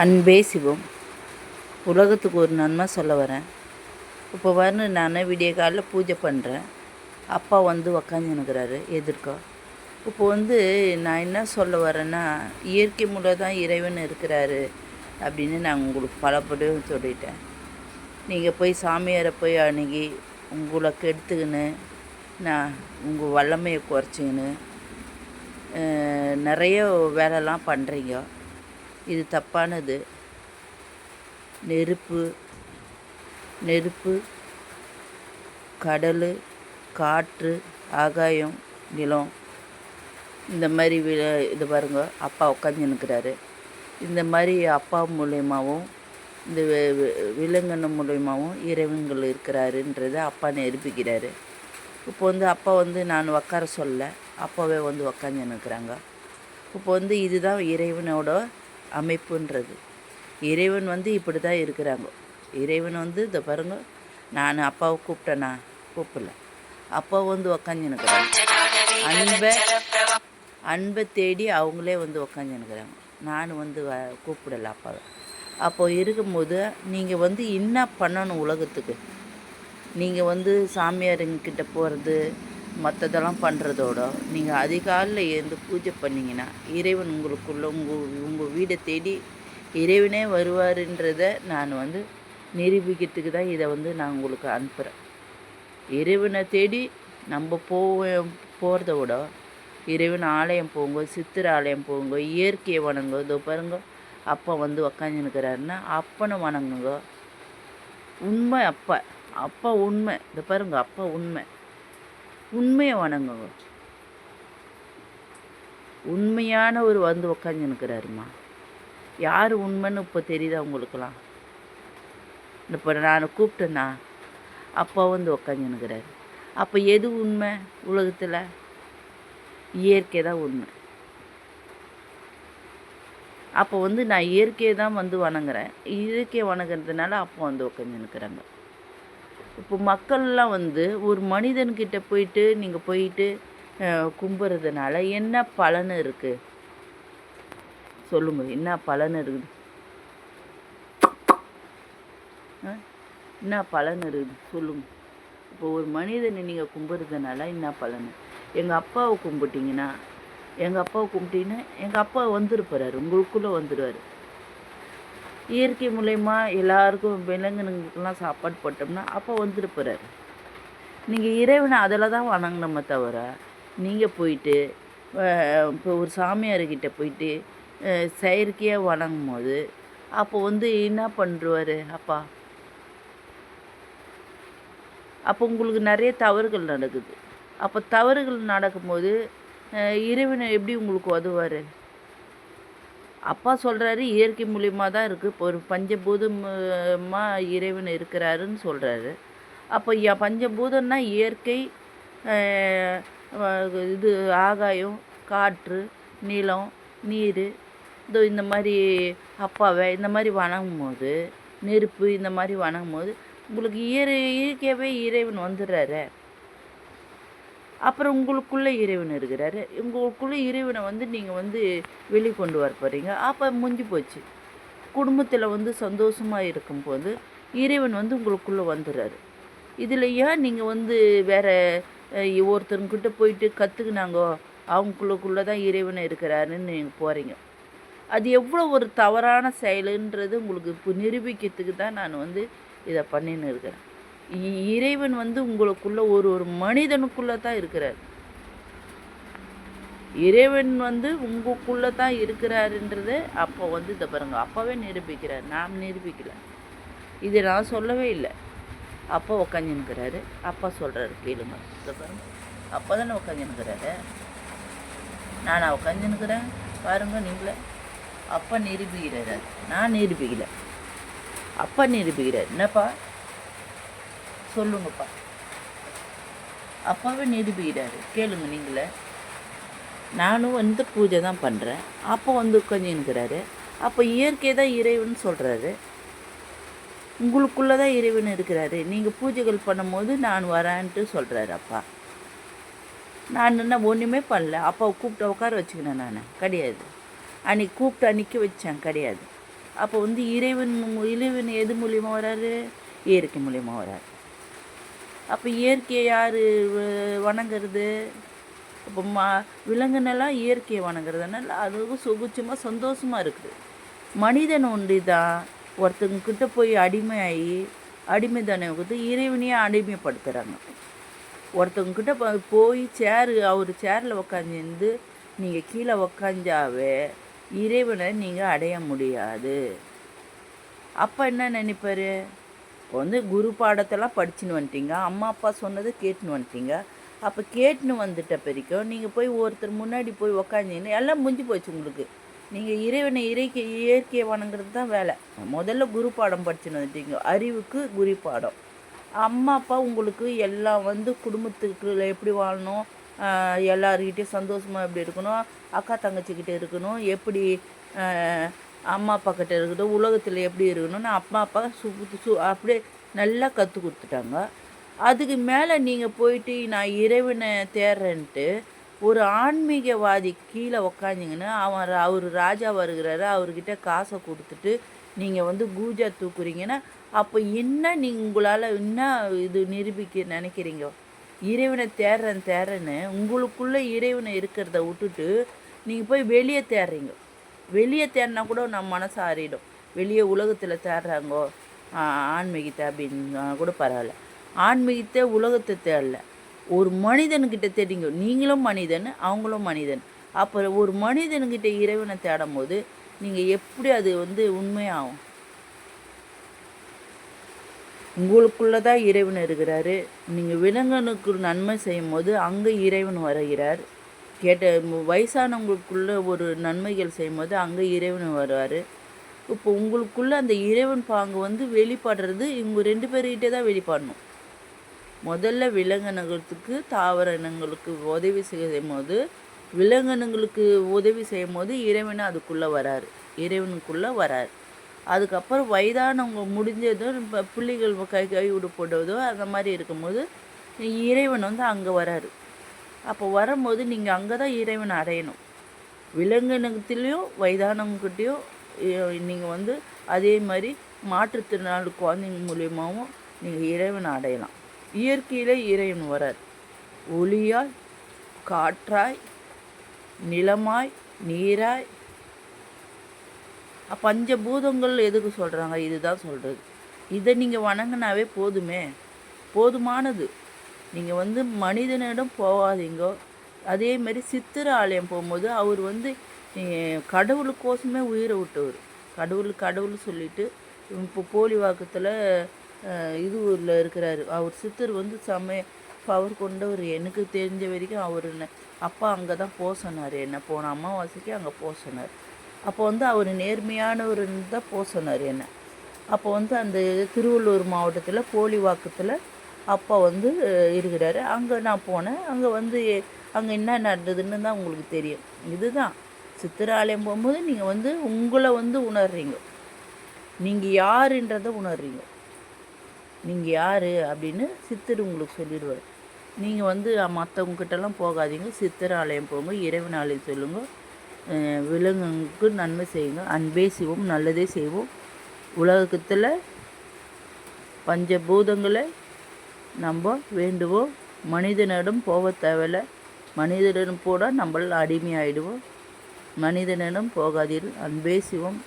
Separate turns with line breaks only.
அன்பே சிவம். உலகத்துக்கு ஒரு நன்மை சொல்ல வரேன். இப்போ நான் விடிய காலையில் பூஜை பண்ணுறேன். அப்பா வந்து உக்காந்துன்னுக்கிறாரு எதிர்க்க. இப்போ நான் என்ன சொல்ல வரேன்னா, இயற்கை மூலம் தான் இறைவன் இருக்கிறாரு அப்படின்னு நான் உங்களுக்கு பலப்படியும் சொல்லிட்டேன். நீங்கள் போய் சாமியாரை போய் அணுகி உங்களை கெடுத்துக்கின்னு நான் உங்கள் வல்லமையை குறைச்சிக்கின்னு நிறைய வேலைலாம் பண்ணுறீங்க. இது தப்பானது. நெருப்பு, கடல், காற்று, ஆகாயம், நிலம், இந்த மாதிரி இது பாருங்க. அப்பா உட்காந்துன்னுக்கிறாரு. இந்த மாதிரி அப்பா மூலயமாவும் இந்த விலங்கின மூலயமாவும் இறைவன்கள் இருக்கிறாருன்றதை அப்பா நிரூபிக்கிறாரு. இப்போ அப்பா நான் உட்கார சொல்ல, அப்பாவே உக்காந்துன்னுக்கிறாங்க. இப்போ இதுதான் இறைவனோட அமைப்புன்றது. இறைவன் இப்படி தான் இருக்கிறாங்க. இறைவன் இதை பாருங்க. நான் அப்பாவை கூப்பிட்டேனா? கூப்பிடல. அப்பா உக்காந்துன்னுக்கிறாங்க. அன்பை தேடி அவங்களே உக்காந்துன்னுக்கிறாங்க. நான் கூப்பிடலை அப்பாவை. அப்போ இருக்கும்போது நீங்கள் என்ன பண்ணணும் உலகத்துக்கு? நீங்கள் சாமியாருங்கிட்ட போகிறது மற்றதெல்லாம் பண்ணுறதோட நீங்கள் அதிகாலையில் எழுந்து பூஜை பண்ணிங்கன்னா இறைவன் உங்களுக்குள்ள உங்கள் வீடை தேடி இறைவனே வருவாருன்றதை நான் நிரூபிக்கிறதுக்கு தான் இதை நான் உங்களுக்கு அனுப்புகிறேன். இறைவனை தேடி நம்ம போகிறத விட இறைவன் ஆலயம் போங்க, சித்திர ஆலயம் போங்க, இயற்கையை வணங்க. இதோ பாருங்க, அப்பா உக்காந்துன்னுக்கிறாருன்னா அப்பனை வணங்குங்க. உண்மை அப்பா உண்மை. இதை பாருங்க, அப்பா உண்மையை வணங்குங்க. உண்மையானவர் உக்காந்துன்னுக்கிறாருமா. யார் உண்மைன்னு இப்போ தெரியுதா உங்களுக்கெல்லாம்? இப்போ நான் கூப்பிட்டேன்னா அப்பா உக்காந்துன்னுக்கிறாரு. அப்போ எது உண்மை உலகத்தில்? இயற்கை தான் உண்மை. அப்போ நான் இயற்கையை தான் வணங்குறேன். இயற்கையை வணங்குறதுனால அப்போ உக்காந்துன்னுக்கிறாங்க. இப்போ மக்கள்லாம் ஒரு மனிதன்கிட்ட போயிட்டு கும்புறதுனால என்ன பலன் இருக்குது சொல்லுங்கள்? என்ன பலன் இருக்குது? என்ன பலன் இருக்குது சொல்லுங்கள்? இப்போ ஒரு மனிதனை நீங்கள் கும்புறதுனால என்ன பலன்? எங்கள் அப்பாவை கும்பிட்டிங்கன்னா எங்கள் அப்பா வந்துருப்பார், உங்களுக்குள்ளே வந்துடுவார். இயற்கை மூலயமா எல்லாருக்கும் விலங்குகளுக்கெல்லாம் சாப்பாடு போட்டோம்னா அப்போ வந்துருப்பார். நீங்கள் இறைவனை அதில் தான் வணங்கணுமே தவிர நீங்கள் போயிட்டு இப்போ ஒரு சாமியார்கிட்ட போயிட்டு செயற்கையாக வணங்கும் போது அப்போ என்ன பண்ணுவார் அப்பா? அப்போ உங்களுக்கு நிறைய தவறுகள் நடக்குது. அப்போ தவறுகள் நடக்கும்போது இறைவனை எப்படி உங்களுக்கு உதவார்? அப்பா சொல்கிறாரு இயற்கை மூலியமாக தான் இருக்குது. இப்போ ஒரு பஞ்சபூதமாக இறைவன் இருக்கிறாருன்னு சொல்கிறாரு. அப்போ பஞ்சபூதம்னா இயற்கை, இது ஆகாயம், காற்று, நிலம், நீர், இந்த மாதிரி அப்பாவை இந்த மாதிரி வணங்கும் போது, நெருப்பு இந்த மாதிரி வணங்கும் போது உங்களுக்கு இயற்கையாகவே இறைவன் வந்துடுறாரு. அப்புறம் உங்களுக்குள்ளே இறைவன் இருக்கிறாரு. உங்களுக்குள்ளே இறைவனை நீங்கள் வெளிக்கொண்டு வர போகிறீங்க. அப்போ முடிஞ்சு போச்சு. குடும்பத்தில் சந்தோஷமாக இருக்கும்போது இறைவன் உங்களுக்குள்ளே வந்துடுறாரு. இதில் ஏன் நீங்கள் வேறு ஒருத்தருங்கிட்ட போயிட்டு கற்றுக்குனாங்கோ அவங்களுக்குள்ளே தான் இறைவனை இருக்கிறாருன்னு நீங்கள் போகிறீங்க? அது எவ்வளோ ஒரு தவறான செயலுன்றது உங்களுக்கு இப்போ நிரூபிக்கிறதுக்கு தான் நான் இதை பண்ணின்னு இருக்கிறேன். இறைவன் உங்களுக்குள்ள ஒரு மனிதனுக்குள்ளே தான் இருக்கிறார். இறைவன் உங்களுக்குள்ளே தான் இருக்கிறாருன்றது அப்போ இதை பாருங்க, அப்பாவே நிரூபிக்கிறார். நான் நிரூபிக்கலை. இது நான் சொல்லவே இல்லை. அப்பா உக்காந்துன்னுக்கிறாரு. அப்பா சொல்கிறாரு கேளுங்க. இதை பாருங்க, அப்பா தானே உக்காந்துன்னுக்கிறாரு. நானா உக்காந்துன்னுக்கிறேன் பாருங்க நீங்களே. அப்பா நிரூபிக்கிறாரு, நான் நிரூபிக்கலை. அப்பா நிரூபிக்கிறார். என்னப்பா சொல்லுங்கப்பா? அப்பாவே நிரூபிக்கிறாரு. கேளுங்க நீங்களே. நானும் பூஜை தான் பண்ணுறேன். அப்போ உட்காந்துன்னுக்கிறாரு. அப்போ இயற்கை தான் இறைவன் சொல்கிறாரு. உங்களுக்குள்ளே தான் இறைவன் இருக்கிறாரு. நீங்கள் பூஜைகள் பண்ணும்போது நான் வரேன்ட்டு சொல்கிறாரு அப்பா. நான் என்ன ஒன்றுமே பண்ணல. அப்பாவை கூப்பிட்டு உட்கார வச்சுக்கினேன். நான் கிடையாது. அன்றைக்கி கூப்பிட்டு நிற்க வச்சேன் கிடையாது. அப்போ வந்து இறைவன் எது மூலியமாக வராரு? இயற்கை மூலியமாக வராரு. அப்போ இயற்கையை யார் வணங்குறது? இப்போ விலங்குனெல்லாம் இயற்கையை வணங்குறதுனால அதுவும் சுகுச்சமாக சந்தோஷமாக இருக்குது. மனிதன் ஒண்டி தான் ஒருத்தங்கிட்ட போய் அடிமையாகி அடிமைத்தனம் கொடுத்து இறைவனையே அடிமைப்படுத்துகிறாங்க. ஒருத்தவங்கிட்ட போய் அவர் சேரில் உக்காந்துருந்து நீங்கள் கீழே உக்காந்தாவே இறைவனை நீங்கள் அடைய முடியாது. அப்போ என்ன நினைப்பார்? இப்போ வந்து குரு பாடத்தெல்லாம் படிச்சுன்னு வந்துட்டீங்க, அம்மா அப்பா சொன்னதை கேட்டுன்னு வந்துட்டீங்க. அப்போ கேட்டுன்னு வந்துட்ட பிறக்கும் நீங்கள் போய் ஒருத்தர் முன்னாடி போய் உக்காந்தீங்கன்னா எல்லாம் முடிஞ்சு போச்சு உங்களுக்கு. நீங்கள் இறைவனை இயற்கையை வணங்குறது தான் வேலை. முதல்ல குரு பாடம் படிச்சுன்னு வந்துட்டீங்க, அறிவுக்கு குரு பாடம். அம்மா அப்பா உங்களுக்கு எல்லாம் வந்து குடும்பத்துக்குள்ள எப்படி வாழணும், எல்லாருக்கிட்டேயும் சந்தோஷமாக எப்படி இருக்கணும், அக்கா தங்கச்சிக்கிட்ட இருக்கணும், எப்படி அம்மா அப்பா கிட்ட இருக்கட்டும், உலகத்தில் எப்படி இருக்கணும்னு அம்மா அப்பா அப்படியே நல்லா கற்றுக் கொடுத்துட்டாங்க. அதுக்கு மேலே நீங்கள் போயிட்டு நான் இறைவனை தேடுறேன்ட்டு ஒரு ஆன்மீகவாதி கீழே உக்காந்திங்கன்னா அவர் ராஜா வருகிறாரு, அவர்கிட்ட காசை கொடுத்துட்டு நீங்கள் வந்து கூஜா தூக்குறீங்கன்னா அப்போ என்ன உங்களால் என்ன இது நிரூபிக்க நினைக்கிறீங்க? இறைவனை தேடுறேன்னு உங்களுக்குள்ளே இறைவனை இருக்கிறத விட்டுட்டு நீங்கள் போய் வெளியே தேடுறீங்க. வெளியே தேடினா கூட நம்ம மனசு ஆறிடும். வெளியே உலகத்தில் தேடுறாங்கோ ஆன்மீகத்தை அப்படின்னா கூட பரவாயில்ல. ஆன்மீகத்தை உலகத்தை தேடல, ஒரு மனிதன்கிட்ட தேடிங்க. நீங்களும் மனிதன், அவங்களும் மனிதன். அப்போ ஒரு மனிதன்கிட்ட இறைவனை தேடும் போது நீங்கள் எப்படி அது வந்து உண்மையாகும்? உங்களுக்குள்ளே தான் இறைவன் இருக்கிறாரு. நீங்கள் விலங்கனுக்கு நன்மை செய்யும் போது அங்கே இறைவன் வருகிறார். வயசானவங்களுக்குள்ளே ஒரு நன்மைகள் செய்யும் போது அங்கே இறைவன் வருவார். இப்போ உங்களுக்குள்ளே அந்த இறைவன் பாங்கு வந்து வெளிப்படுறது இவங்க 2 பேர்கிட்டே தான் வெளிப்படணும். முதல்ல விலங்கினங்களுக்கு தாவர இனங்களுக்கு உதவி செய்யும் போது விலங்கினங்களுக்கு உதவி செய்யும் போது இறைவனை அதுக்குள்ளே வராரு, இறைவனுக்குள்ளே வராரு. அதுக்கப்புறம் வயதானவங்க முடிஞ்சதும் இப்போ பிள்ளைகள் கை விடு போடுவதோ அந்த மாதிரி இருக்கும்போது இறைவன் வந்து அங்கே வராரு. அப்போ வரும்போது நீங்கள் அங்கே தான் இறைவனை அடையணும். விலங்கினத்துலேயும் வயதானவங்ககிட்டையும் நீங்கள் வந்து அதே மாதிரி மாற்றுத்திறனாளி குழந்தைங்க மூலியமாகவும் நீங்கள் இறைவனை அடையலாம். இயற்கையில் இறைவன் வரார். ஒளியாய், காற்றாய், நிலமாய், நீராய். பஞ்சபூதங்கள் எதுக்கு சொல்கிறாங்க? இதுதான் சொல்கிறது. இதை நீங்கள் வணங்கினாவே போதுமே, போதுமானது. நீங்கள் வந்து மனிதனிடம் போகாதீங்க. அதேமாரி சித்திர ஆலயம் போகும்போது அவர் வந்து கடவுளுக்கோசமே உயிரை விட்டவர். கடவுள் சொல்லிட்டு இப்போ போலி வாக்கத்தில் இது ஊரில் இருக்கிறாரு. அவர் சித்தர் வந்து பவர் கொண்டவர். எனக்கு தெரிஞ்ச வரைக்கும் அவர் அப்பா அங்கே தான் போக சொன்னார். என்ன போன அமாவாசைக்கு அங்கே போக சொன்னார். அப்போ வந்து அவர் நேர்மையானவர்னு தான் போக சொன்னார் என்ன. அப்போ வந்து அந்த திருவள்ளூர் மாவட்டத்தில் போலி வாக்கத்தில் அப்பா வந்து இருக்கிறாரு. அங்கே நான் போனேன். அங்கே வந்து அங்கே என்ன நடந்ததுன்னு தான் உங்களுக்கு தெரியும். இதுதான் சித்திராலயம் போகும்போது நீங்கள் வந்து உங்களை வந்து உணர்றீங்க. நீங்கள் யாருன்றதை உணர்றீங்க. நீங்கள் யார் அப்படின்னு சித்தர் உங்களுக்கு சொல்லிடுவார். நீங்கள் வந்து மற்றவங்ககிட்டலாம் போகாதீங்க. சித்திராலயம் போங்க, இறைவன் ஆலயம் சொல்லுங்க, விலங்குக்கு நன்மை செய்யுங்க. அன்பே செய்வோம், நல்லதே செய்வோம். உலகத்தில் பஞ்சபூதங்களை நம்ம வேண்டுவோம். மனிதனிடம் போக தேவையில்லை. மனிதனிடம் போட நம்மள அடிமையாயிடுவோம். மனிதனிடம் போகாதீர்கள். அன்பே சிவம்.